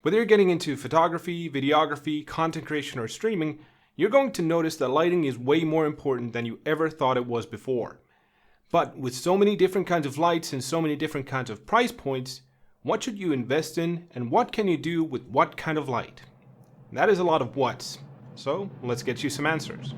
Whether you're getting into photography, videography, content creation, or streaming, you're going to notice that lighting is way more important than you ever thought it was before. But with so many different kinds of lights and so many different kinds of price points, what should you invest in and what can you do with what kind of light? That is a lot of whats. So let's get you some answers.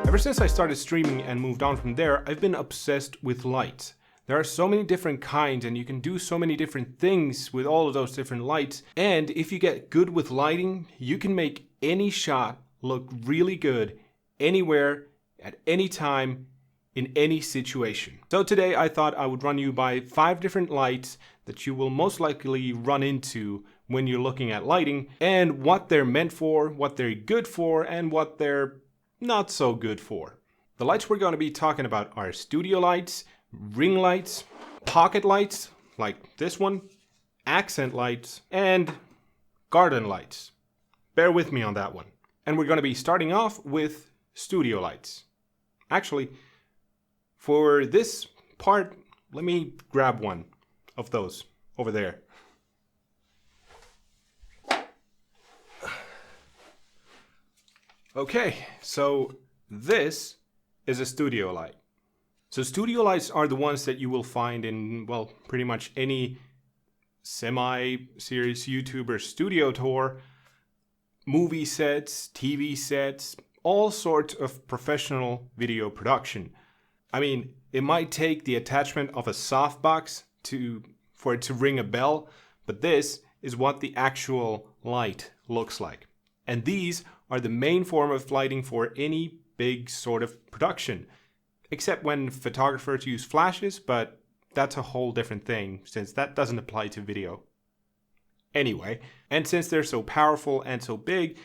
Ever since I started streaming and moved on from there, I've been obsessed with lights. There are so many different kinds and you can do so many different things with all of those different lights. And if you get good with lighting, you can make any shot look really good anywhere, at any time, in any situation. So today I thought I would run you by 5 different lights that you will most likely run into when you're looking at lighting and what they're meant for, what they're good for, and what they're not so good for. The lights we're going to be talking about are studio lights, ring lights, pocket lights like this one, accent lights, and garden lights. Bear with me on that one. And we're going to be starting off with studio lights. Actually, for this part, let me grab one of those over there. Okay, so this is a studio light. So studio lights are the ones that you will find in, well, pretty much any semi-serious YouTuber studio tour, movie sets, TV sets, all sorts of professional video production. I mean, it might take the attachment of a softbox for it to ring a bell, but this is what the actual light looks like. And these are the main form of lighting for any big sort of production, except when photographers use flashes, but that's a whole different thing since that doesn't apply to video. Anyway, and since they're so powerful and so big,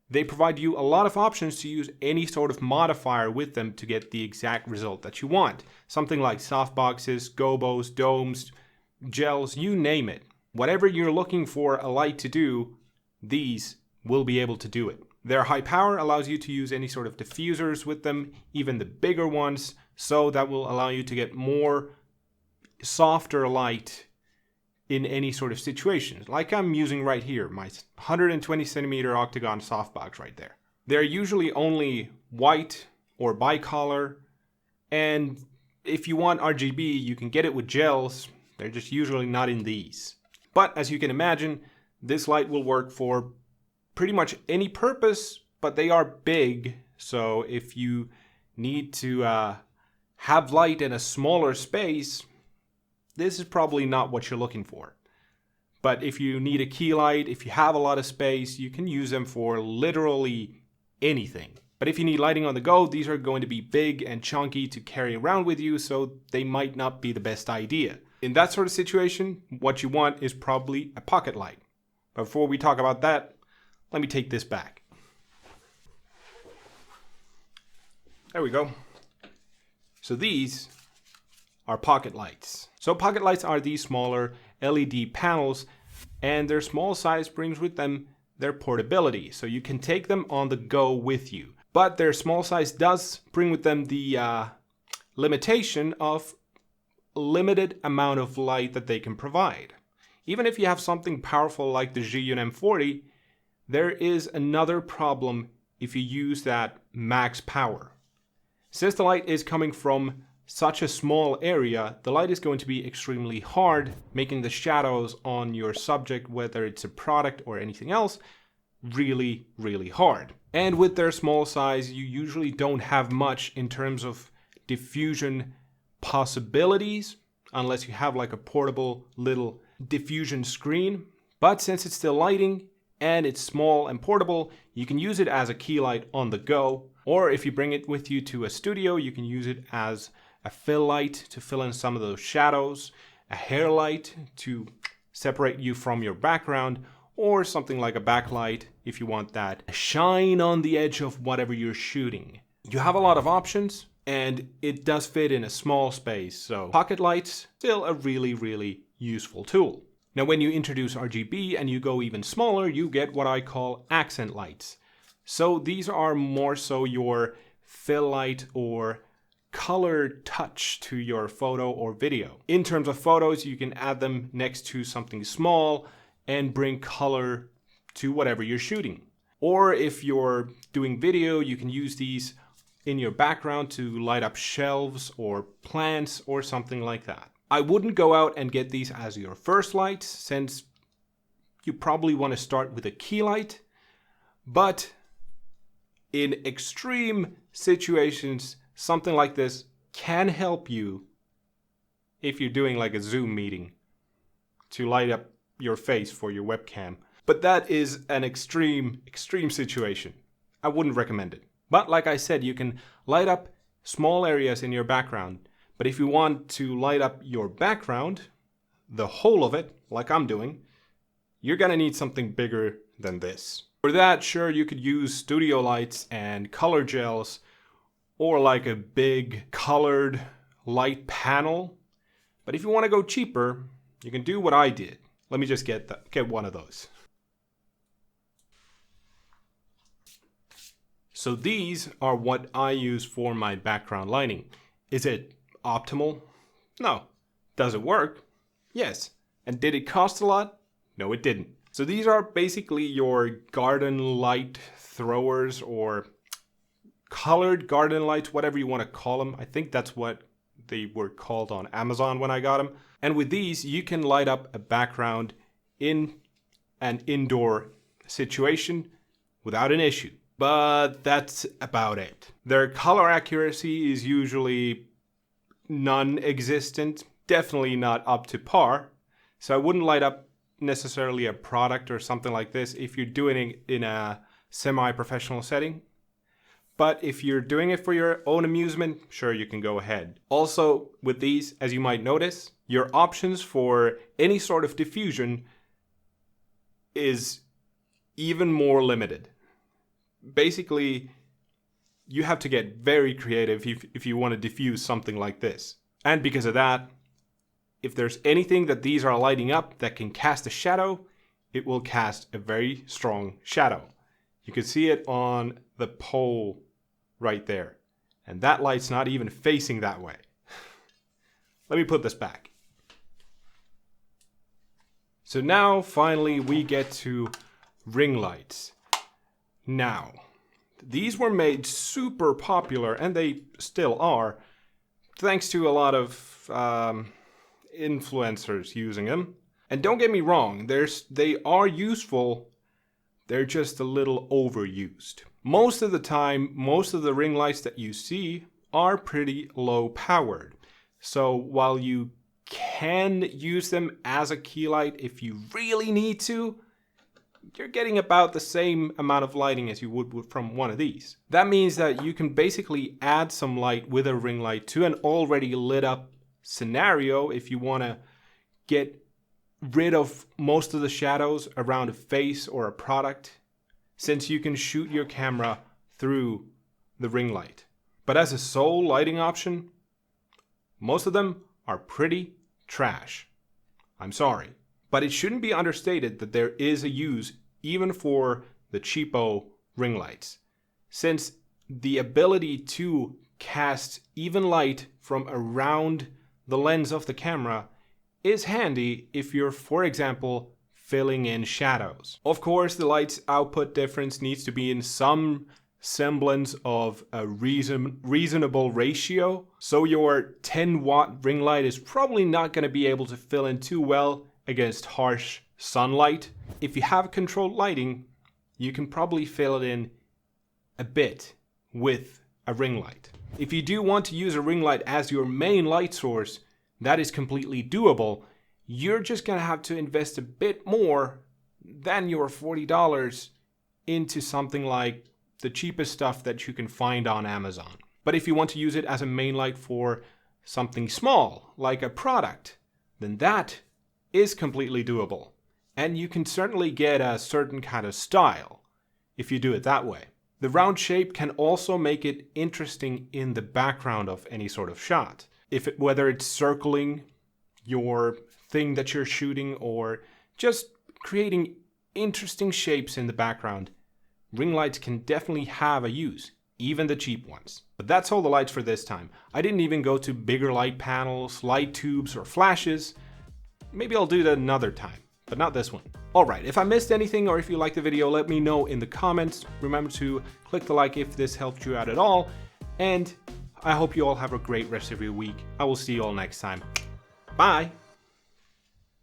they provide you a lot of options to use any sort of modifier with them to get the exact result that you want. Something like softboxes, gobos, domes, gels, you name it. Whatever you're looking for a light to do, these will be able to do it. Their high power allows you to use any sort of diffusers with them, even the bigger ones, so that will allow you to get more softer light in any sort of situation. Like I'm using right here, my 120 centimeter octagon softbox right there. They're usually only white or bicolor, and if you want RGB, you can get it with gels. They're just usually not in these. But as you can imagine, this light will work for pretty much any purpose, but they are big, so if you need to have light in a smaller space, this is probably not what you're looking for. But if you need a key light, if you have a lot of space, you can use them for literally anything. But if you need lighting on the go, these are going to be big and chunky to carry around with you, so they might not be the best idea. In that sort of situation, what you want is probably a pocket light. But before we talk about that, let me take this back. There we go. So these are pocket lights. So pocket lights are these smaller LED panels, and their small size brings with them their portability. So you can take them on the go with you. But their small size does bring with them the limitation of limited amount of light that they can provide. Even if you have something powerful like the Zhiyun M40, there is another problem if you use that max power. Since the light is coming from such a small area, the light is going to be extremely hard, making the shadows on your subject, whether it's a product or anything else, really, really hard. And with their small size, you usually don't have much in terms of diffusion possibilities, unless you have like a portable little diffusion screen. But since it's still lighting, and it's small and portable, you can use it as a key light on the go. Or if you bring it with you to a studio, you can use it as a fill light to fill in some of those shadows, a hair light to separate you from your background, or something like a backlight if you want that shine on the edge of whatever you're shooting. You have a lot of options, and it does fit in a small space, so pocket lights, still a really, really useful tool. Now when you introduce RGB and you go even smaller, you get what I call accent lights. So these are more so your fill light or color touch to your photo or video. In terms of photos, you can add them next to something small and bring color to whatever you're shooting. Or if you're doing video, you can use these in your background to light up shelves or plants or something like that. I wouldn't go out and get these as your first lights, since you probably want to start with a key light, but in extreme situations, something like this can help you if you're doing like a Zoom meeting to light up your face for your webcam. But that is an extreme situation. I wouldn't recommend it. But like I said, you can light up small areas in your background. But if you want to light up your background, the whole of it, like I'm doing, you're gonna need something bigger than this. For that, sure, you could use studio lights and color gels, or like a big colored light panel. But if you want to go cheaper, you can do what I did. Let me just get one of those. So these are what I use for my background lighting. Is it optimal? No. Does it work? Yes. And did it cost a lot? No, it didn't. So these are basically your garden light throwers, or colored garden lights, whatever you want to call them. I think that's what they were called on Amazon when I got them. And with these, you can light up a background in an indoor situation without an issue. But that's about it. Their color accuracy is usually non-existent, definitely not up to par. So I wouldn't light up necessarily a product or something like this if you're doing it in a semi-professional setting. But if you're doing it for your own amusement, sure, you can go ahead. Also, with these, as you might notice, your options for any sort of diffusion is even more limited. Basically, you have to get very creative if you want to diffuse something like this. And because of that, if there's anything that these are lighting up that can cast a shadow, it will cast a very strong shadow. You can see it on the pole right there. And that light's not even facing that way. Let me put this back. So now, finally, we get to ring lights. Now, these were made super popular, and they still are, thanks to a lot of influencers using them. And don't get me wrong, they are useful, they're just a little overused. Most of the time, most of the ring lights that you see are pretty low powered. So while you can use them as a key light if you really need to, you're getting about the same amount of lighting as you would from one of these. That means that you can basically add some light with a ring light to an already lit up scenario if you want to get rid of most of the shadows around a face or a product, since you can shoot your camera through the ring light. But as a sole lighting option, most of them are pretty trash. I'm sorry. But it shouldn't be understated that there is a use even for the cheapo ring lights, since the ability to cast even light from around the lens of the camera is handy if you're, for example, filling in shadows. Of course, the light's output difference needs to be in some semblance of a reasonable ratio. So your 10-watt ring light is probably not going to be able to fill in too well against harsh sunlight. If you have controlled lighting, you can probably fill it in a bit with a ring light. If you do want to use a ring light as your main light source, that is completely doable. You're just going to have to invest a bit more than your $40 into something like the cheapest stuff that you can find on Amazon. But if you want to use it as a main light for something small, like a product, then that is completely doable. And you can certainly get a certain kind of style if you do it that way. The round shape can also make it interesting in the background of any sort of shot. Whether it's circling your thing that you're shooting or just creating interesting shapes in the background, ring lights can definitely have a use, even the cheap ones. But that's all the lights for this time. I didn't even go to bigger light panels, light tubes, or flashes. Maybe I'll do that another time, but not this one. Alright, if I missed anything or if you liked the video, let me know in the comments. Remember to click the like if this helped you out at all. And I hope you all have a great rest of your week. I will see you all next time. Bye!